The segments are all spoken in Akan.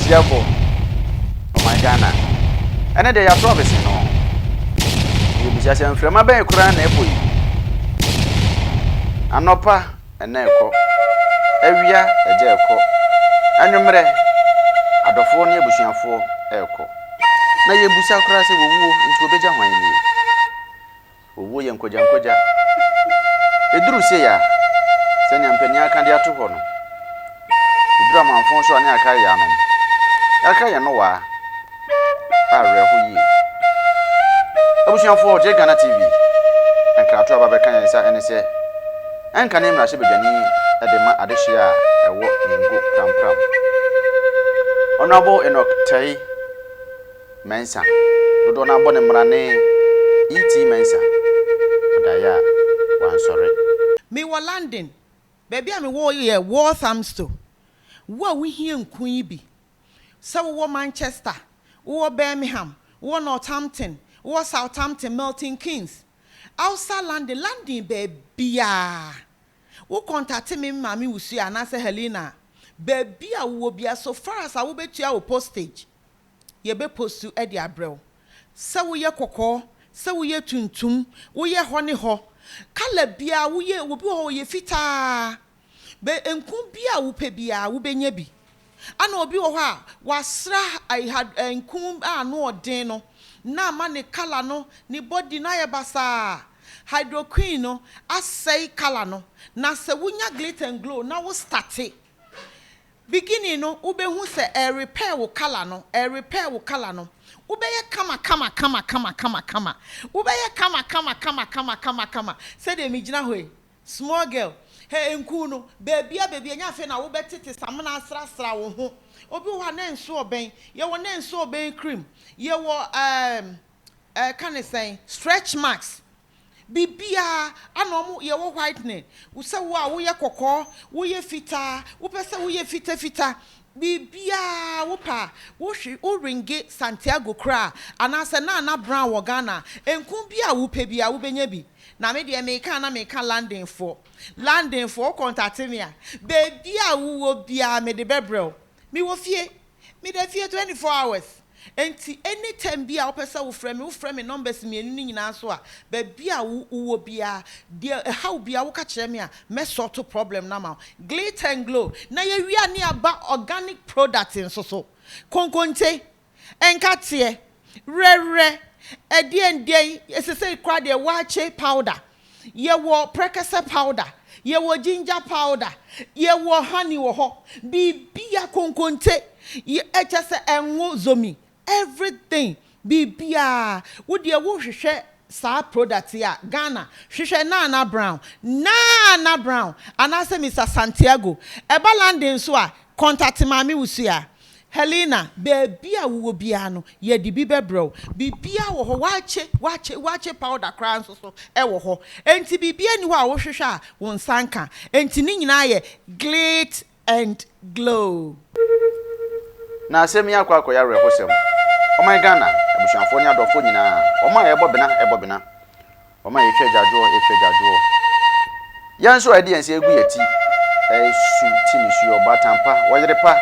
Chiabo. Oh my Ghana. And they are promising no. You be just from my bank cran epoy. Anopa and Neko. Evia a jelco. And you mere Adophone Bushian for Elco. Na ye busa krase wo into obeja hwan ni wo ye nkoja eduru se ya se nya mpani aka de ato ho no eduru amanfon so ane aka ya no wa are ho yi abusuafo je Ghana TV anka ato aba be kan yansa ene se anka ne mra se bedwani ede ma adehia ewo ngo pram Honorable Enoch Tai Mensah dodo na bone mrane E T Mensah odaya wan sorry me wa London baby am wo ye Walthamstow wo we hie nkun yi bi se wo Manchester wo Birmingham wo Northampton wo Southampton Milton Keynes outside London baby wo contact me mami wusu anase Helena baby a wo bia so far as wo betua wo postage ye be postu e di abrel se wo ye kokko se wo ye tuntum wo ye ho ne ho kala bia wo ye obi ho ye fita be enkun bia wo pe bia wo benya bi ana obi ho a wasra I had enkun no odin no na ma ne kala no ne body na ye basa hydroquine no asai kala no na se wunya glitter and glow na wo start beginning no ubehu se repair wo color no ubeye kama ubeye kama say de mi gina hoy small girl hey enku no baby nya fe na wo betete samna asra wo ho obi wo na nso oben ye wo na nso oben cream ye wo can I say stretch marks bibia anomu ye wo whitening wo se wo a wo ye kokko wo ye fita wo pese wo ye fita bibia wo pa wo hwe o ringe Santiago kra anase na brown wo Ghana enkun bia wo pe bia wo benya bi na me de me kan London for contact me a bibia wo bia me de bebrel me wo fie me de fie 24 hours enti anytime bia wo pesa wo frame me numbers me enu nyina so a ba bia wo bia de how bia wo ka kire me a me sort problem na ma glitter and glow na ye wia ne aba organic product so konkonte enkate rere edien esese kwa de wache powder ye wo prekasa powder ye wo ginger powder ye wo honey wo ho bibia konkonte ye echese enwo zomi everything bibia wo de wo hwehwe sa product ya Ghana hwehwe na brown anase Mr Santiago eba London so a contact mami wusia Helena bibia wo bia no ye di bibebro bibia wo ho wache powder kran so e wo ho enti bibia ni ho a wo hwehwe a won sanka enti ni nyina ye glit and glow na asemi akwa ya rehosem o my Ghana abusuafo ni adofo nyina o ma ebobina o ma etwa jajo yanso audience egu yati su tinisi obatampa woyerepa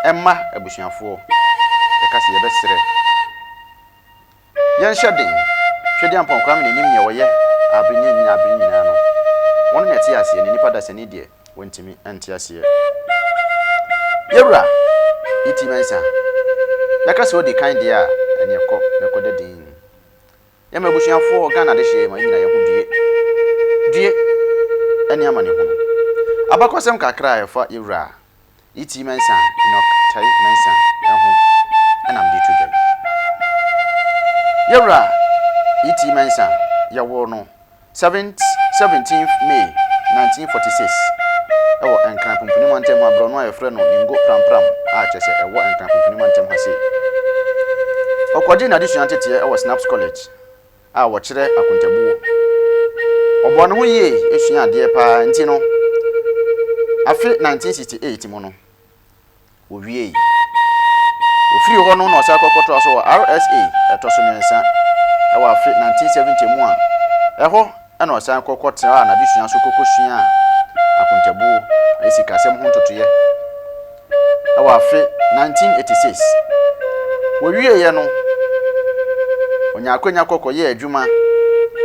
emma abusuafo ekase yebesere yan shadin hwede ampon kwa me nim ne woye abrinyi nyina no won ne tie ase ni nipa da sene die wontimi antie ase yewra E T Mensah yakase odi kan dia enyeko mekode din ya mabusuafo Ghana de hye ma nyina ye ho due eni amane ho abakosem kakra ye fa yewra E T Mensah Enoch Tai Mensah eho enam di tudem yewra E T Mensah ya wo no 17th May 1946 ewo enkran pumpuni mantem abro no ayefre no ngo pram a chese ewo enkran pumpuni mantem hase okwaje na addition tete ewo Snaps College a wo kire akontabuo obo no ho ye esua ade pa nti no afi 1968 mo no owie ofiri ho no no sakokoto so RSA etoso mensa ewo afi 1970 mu a eho ena osakokoto a na addition so kokosua akontabuo esi kasem ho ntotoye ɛwɔ afe 1986 wɔwie ye no onya akonya kokɔ ye adwuma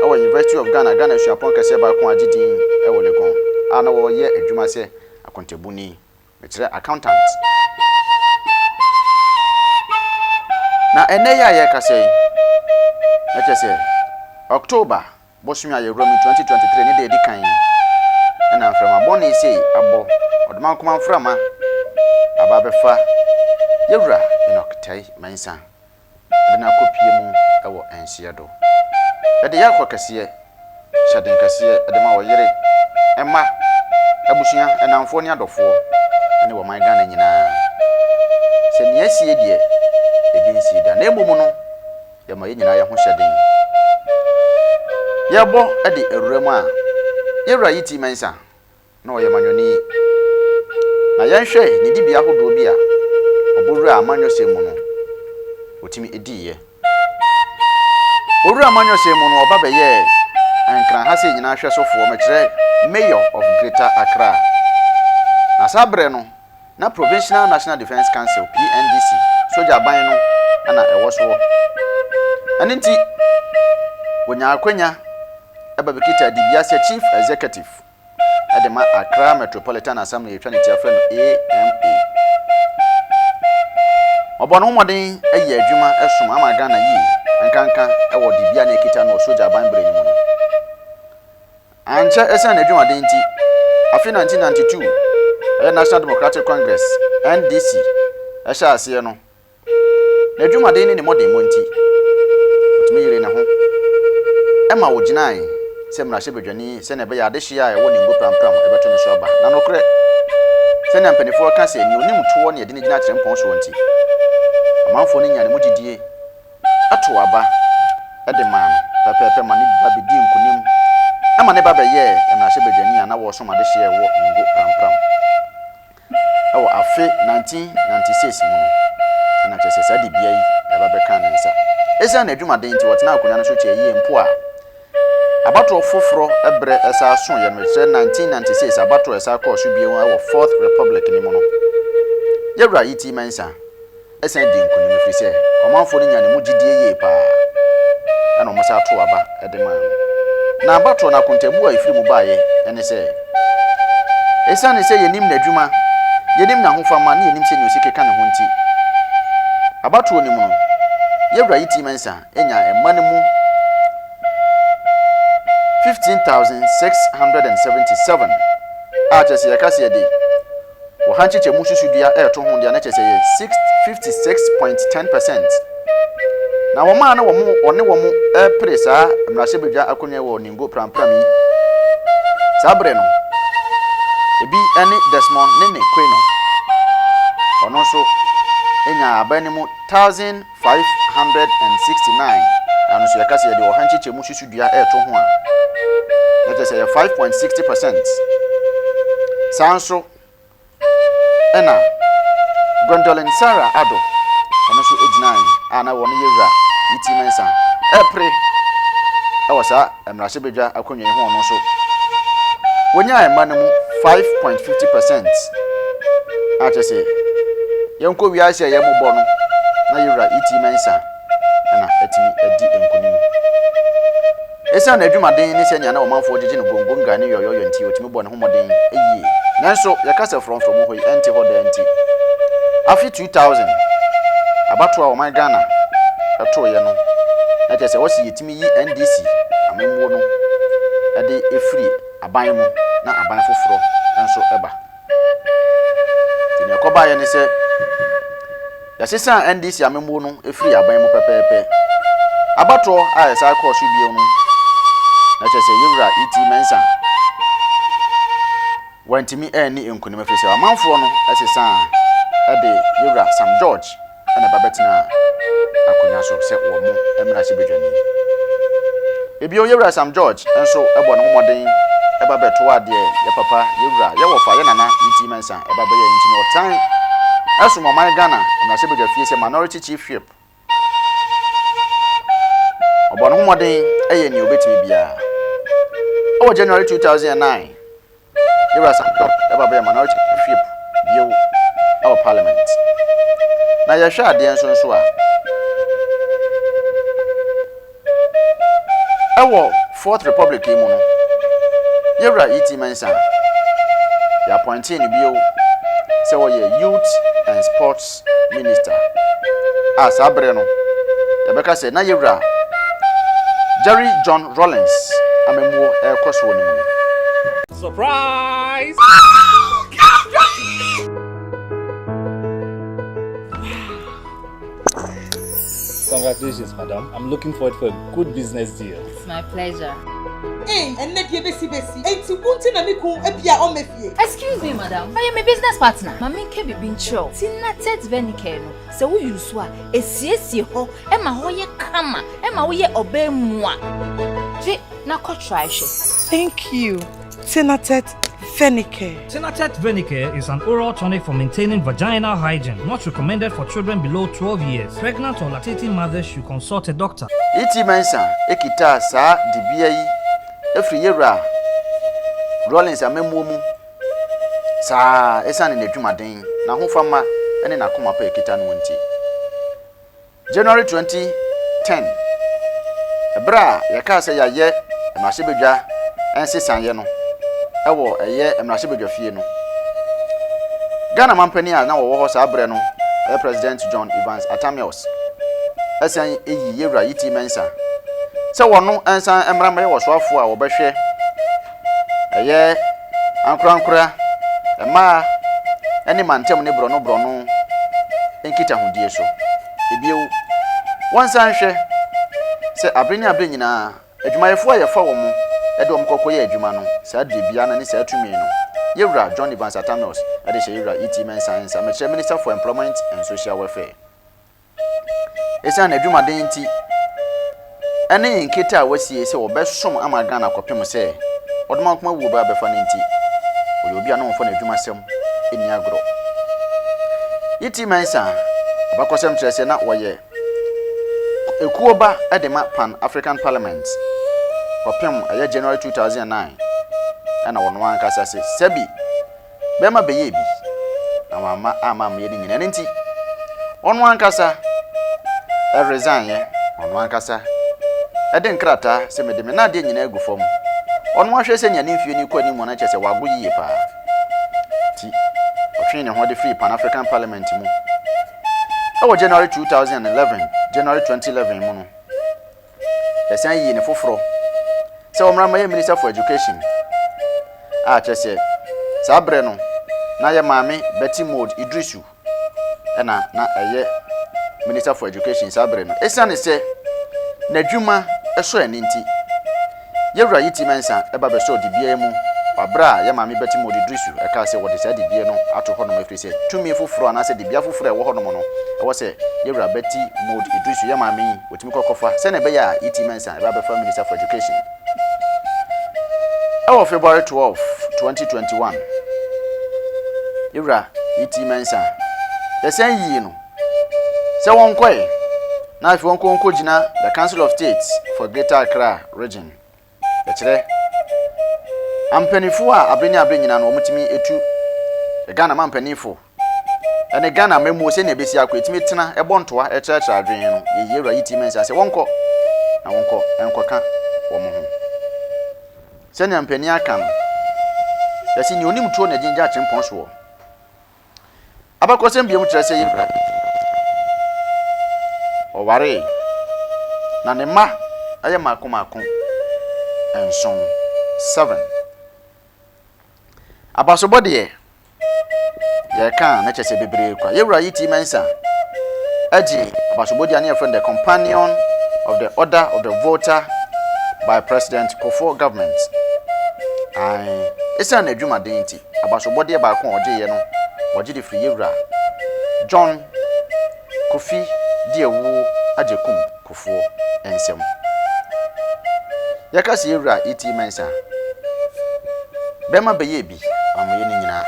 ɛwɔ University of Ghana suapon kese ba ko agidin ɛwɔ Legon ana wɔ ye adwuma sɛ akontabuni mekyerɛ accountant na ene ya ye kase ɛkyɛ October bosumi aye romi 2023 ne de edi kan na mframa bɔne sei abɔ ɔdoma nkoma mframa aba befa yewura enokitai mensa de na kopie mu ɛwɔ enhye do de yakɔ kase hyɛden kase de ma wɔyere ɛma abusua ɛnamfo ne adɔfo ne wɔ man Ghana nyinaa sɛ ne asie de ebi nsi da na emu no yɛ ma nyinaa yɛ ho hyɛden yɛbɔ de awuram a yewura E T Mensah na ɔyɛ manwoni na yɛnhwɛ ne dibia hodo bi a ɔbɔwura amanyɔsɛ mu no otimi ediye owura amanyɔsɛ mu no ɔba bɛyɛ nkran ha sɛ nyinaa hwɛ sofoɔ mekyerɛ Mayor of Greater Accra na sabre no na Provincial National Defence Council PNDC soja ban no ana ɛwɔ so ɛne nti wonya akwanya aba bekita dibia sɛ Chief Executive Edema Accra Metropolitan Assembly yɛtwa ne tiafrɛ no AMA ɔbɔno hoɔden ɛyɛ adwuma ɛsom ama Ghana yi nkanka ɛwɔ dibia na ekita no soja ban brɛ ni mu no ankyɛ ɛsɛn adwumaden nti afi 1992 ɛyɛ National Democratic Congress NDC ɛhyɛ aseɛ no na adwumaden ne mɔden mo nti otumi yire ne ho ɛma wo gyinae sɛ mrahye bedwani sɛ na ɛbɛyɛ adehye a ɛwɔ ne ngo prampram ɛbɛto ne so aba na nokorɛ sɛ na mpanifo ka sɛ ni onim toɔ ne yɛde ne gyina kyerɛ mpɔn so nti amanfo ne nyane mu gidie ato aba ɛde ma no pɛpɛpɛ ma ne ba bedi nkonim ama ne ba bɛyɛ mrahye bedwani a na wɔ so adehye ɛwɔ ngo prampram ɛwɔ afe 1996 mu no ana kyerɛ sɛ saa de bia yi ɛba bɛka ne nsa ɛsɛ na adwumaden nti wɔtena akonya no so kyɛ yie mpo a abato foforo ebre esa so ye no 1996 abato esa kɔ so bie wɔ 4th Republic ni mu no yewura E T Mensah esen di nkonim firi sɛ ɔmanfo ne nyane mu gidie yie pa ɛna ɔmo sa to aba ɛde ma na abato na kontabu a ifiri mu baaye ɛne sɛ esa ne sɛ yenim na adwuma yenim na hofama ne yenim sɛ ne osike ka ne ho nti abato ni mu no yewura E T Mensah enya emma ne mu 15,677 a chese ya kase de wo hanchiche mu susudua to ho de na chese ye 56.10% na wo ma na wo mu one wo mu pre saa mrahye bedwa akonwa wo ningo prampram yi sabre no ebi ene Desmond ne Kweno ono so enya abani mu 1,569 anu so ya kase de wo hanchiche mu susudua to ho a let us say 5.60%. Sanso ena Gondolin Sarah Ado ono so ejinai ana won yewura E T Mensah epre awasa emrahye bedwa akonwa ho ono so wonya ema ne mu 5.50%. Achese yenko wiase ye mobɔ no na yewura E T Mensah ana etimi edi enkonim esa na adwumaden ne sɛ nya na ɔmanfo gyegye no gongonga ne yoyoyo nti otimi bɔ ne homoden eyie nanso yakasa from hɔ enti hɔ da nti afi 2000 abato a ɔman Ghana ɛto ye no na kyerɛ sɛ wɔsi yetimi yi NDC amemwo no ɛde efiri aban mu na aban foforo nso ɛba tini akɔba ye ne sɛ yasesa NDC amemwo no efiri aban mu pɛpɛpɛ abato a yɛsa kɔ so bio no na kyerɛ sɛ yewura E T Mensah wantimi ɛni enkonim afiri sɛ amanfoɔ no ɛsesa ɛde yewura Sam George ɛna babetina akonya so sɛ wɔ mo mrahye bedwani ebio yewura Sam George enso ɛbɔ no homoden ɛba beto ade ye papa yewura ye wɔ fa ye nana E T Mensah ɛba bɛyɛ nti no ɔtan ɛso man Ghana mrahye bedwa fie sɛ minority chief whip ɔbɔ no homoden ɛyɛ ni obetimi bia over January 2009 yewura Sam George ɛba bɛyɛ minority chief whip bio our parliament. Na ya hwa ade nso nso a our Fourth Republic mu no yewra E T Mensah ya appointed ni bio say we youth and sports minister as abre no ya beka say na yewra Jerry John Rawlings amemwo ekoso ni mu. Surprise! Congratulations, madam. I'm looking forward for a good business deal. It's my pleasure. Hey, and let you be. Ain't you want to make a Excuse me, madam. I am a business partner. Mami can be being true. Tina Tet Venicano. So we use what? A CSC ho, Emma Hoye Kama, Emma Hoye obey moi. J. Nako trash. Thank you. Tinatet Venicare. Kinaata Venicare is an oral tonic for maintaining vaginal hygiene, not recommended for children below 12 years. Pregnant or lactating mothers should consult a doctor. E T Mensah ekita sa dibia yi efri yewra Rawlings amemwo mu sa esane na dwumaden na hofama ene na koma pa ekita no nti January 2010 ebra yaka se yaye emahye ensesan ye no ewo eye emrahye bedwa fie no Ghana mampani a na wo ho sa abre no President John Evans Atamios asan eyi yewra E T Mensah se wono ensan emrama ye wosoafo a wo behwe eye ankura ema ene mantem ne brono enkita hodie so ebiewu wonsan hwe se abre nyina adwumayefo a yefa wo mu edom kokoye adwuma no sa de bia na ne sa atumi no yewra John Evans Atamios ade she yewra E T Mensah ensa me Minister for Employment and Social Welfare esa na adwuma den nti ene nketa a wasie se obesom amaga na kopem se odom akoma wu ba befa ne nti obi a no mfo na adwuma sem eni agro E T Mensah abakosem trese na woye ekuoba edema Pan African Parliament kopem aya January 2009 ana wono ankasa se sebi bema beye bi na mama ama me ni nyina nti ono ankasa resign ye ono ankasa eden krata se me de me na de nyina agufom ono ahwe se nyane mfie ni kwani mu na chese wago yiye pa ti otwe ne ho de free Pan African Parliament mu awo January 2011 January 2011 mu no esan yi ne foforo se omrama ye Minister for Education a chese sabre no na ye maame Betty Mode Idrisu na eye Minister for Education sabre no esane se na dwuma eso eni nti yewra E T Mensah eba be so dibia mu abra ye maame Betty Mode Idrisu eka se wode se dibia no ato ho no mafiri se tumi foforo na se dibia foforo e wo ho no no e wo se yewra Betty Mode Idrisu ye maame wotimi kokofa se na be ya E T Mensah eba be fa Minister for Education. Our February 12, 2021. Yewra E T Mensah. The same year no. Se won koi. Na if won ko gina the Council of States for Greater Accra region. The kire. Ampanifo a abrenya nyina no omutimi etu. The Ghana mampanifo. Ene Ghana memu se na besi akwa etimi tena ebontoa ekyerɛkyerɛ adwen no. Ye Yewra E T Mensah se won ko. Na won ko enkoka wo mo ho. Senya mpani aka no yasi ni onim tuo na ginja chempon so abakosem biam kyerɛ yewra o ware na ne ma aye makomako enson 7 abasobode ye kan na kyese bebre kwa yewra E T Mensah agi abasobode ane friend the companion of the order of the voter by President Kuffour government. Esa na adwuma den nti abasobode ba ko oje ye no oje de free yewra John Kofi Diewu ajekum Kuffour ensem yakase yewra E T Mensah bema beye bi amoye ni nyina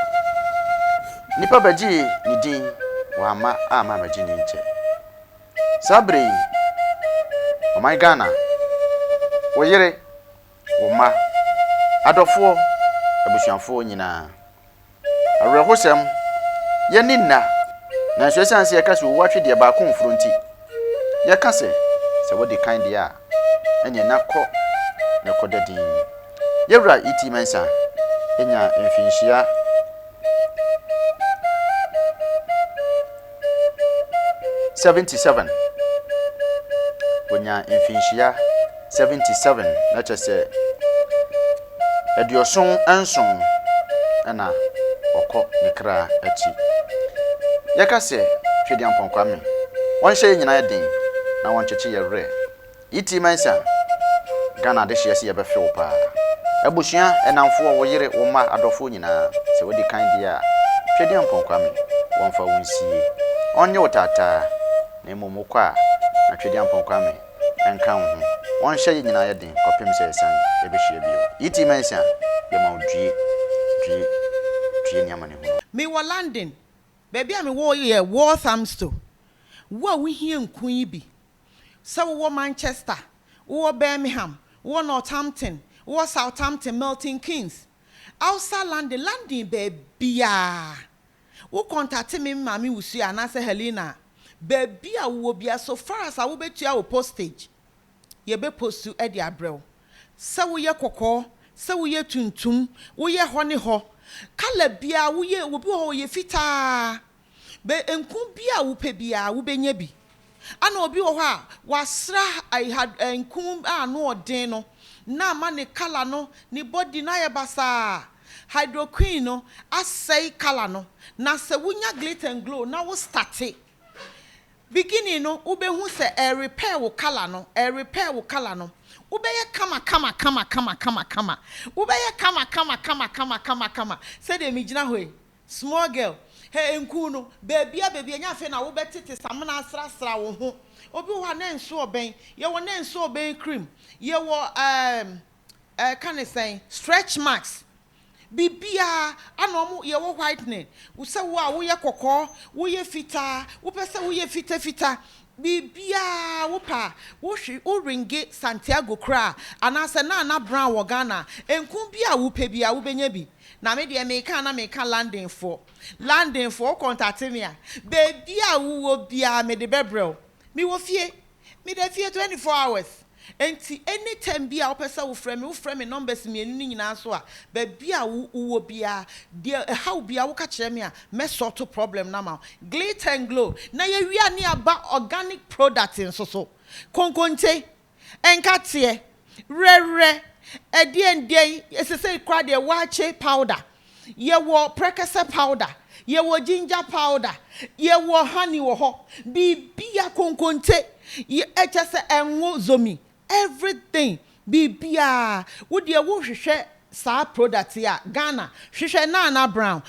nipa baji ni din wa ama baji ni nche sabre o my Ghana wo yere wo ma adofo abusuanfo nyina awrehosem Ye ninna. Na so san se yaka so watwe de ba kon fronti. Yaka se what the kind dia. Enye na kɔ na kɔda din. Yewra E T Mensah. Enya mfinhia 77. Wonya mfinhia 77 na kyese edioson anson ana okɔ nekra achi. Yaka se twedi amponkwa me. Won hye nyina den na won kyekye yewre. E T Mensah Ghana de hye se yebefe wo pa. Abusua enamfo wo yire wo ma adofo nyina se wodi kan dia twedi amponkwa me won fa wonsie. Onye wotata na emomokwa na twedi amponkwa me enka ho. Won hye nyina den kopem se san ebehye bio. E T Mensah ye ma odwie nyama ne ho. Me wo London. Baby am wo ye Walthamstow. Wo we hie nkun yi bi. Se wo Manchester, wo Birmingham, wo Northampton, wo Southampton, Milton Keynes. Outside London baby wo contact me mami wusu anase Helena. Baby a wo bia so far as I wo betua wo postage. Ye be postu e di abrel. Se wo ye kokɔ, se wo ye tuntum, wo ye ho ne ho. Kala bia wo ye wo bi ho ye fita. Be enku bia wo pe bia wo benya bi. Ana obi wo ha wasra I had enku no odin no. Na ma ne kala no ni body na ye basa. Hydroqueen no asay kala no. Na se wunya glitter and glow na wo start it. Beginning no ubehu se repair wo kala no, repair wo kala no. Ubeye kama. Ubeye kama. Say de mijina hoy. Small girl. Hey enku no, baby anya fe na wo betete samna asra wo ho. Obi wa na nso oben. Ye wo na nso oben cream. Ye wo can I say stretch marks. Bibia anomu ye wo whitening. Wo se wo a wo ye kokɔ, wo ye fita, wo pese wo ye fita. Bibia wo pa, wo hwe wo ringe Santiago kra, anase na brown wo Ghana. Enku bia wo pe bia wo benya bi. Na me de me kan landing for contact me a. Bibia wo bia me de bebrel. Me wo fie 24 hours. Enti anytime bia opesa wo frame numbers me enu nyina so a ba bia wo bia de how bia wo ka kire me a me sort problem na ma glitter and glow na ye wi ani aba organic product so konkonte enkate rere edien esese kra de wache powder ye wo prekese powder ye wo ginger powder ye wo honey wo ho bia konkonte ye echese enwo zomi everything bibia wo de wo hwehwe sa product ya Ghana hwehwe Nana Brown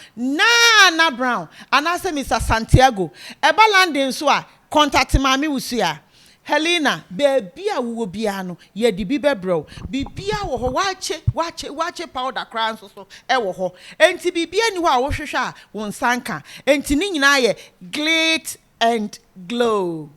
anase Mr Santiago eba landing so a contact mami wusu ya Helena bibia wo bia no ye di bi bebro bibia wo ho wache powder kran so e wo ho enti bibia ni ho a wo hwehwe a won sanka enti ni nyina ye glit and glow.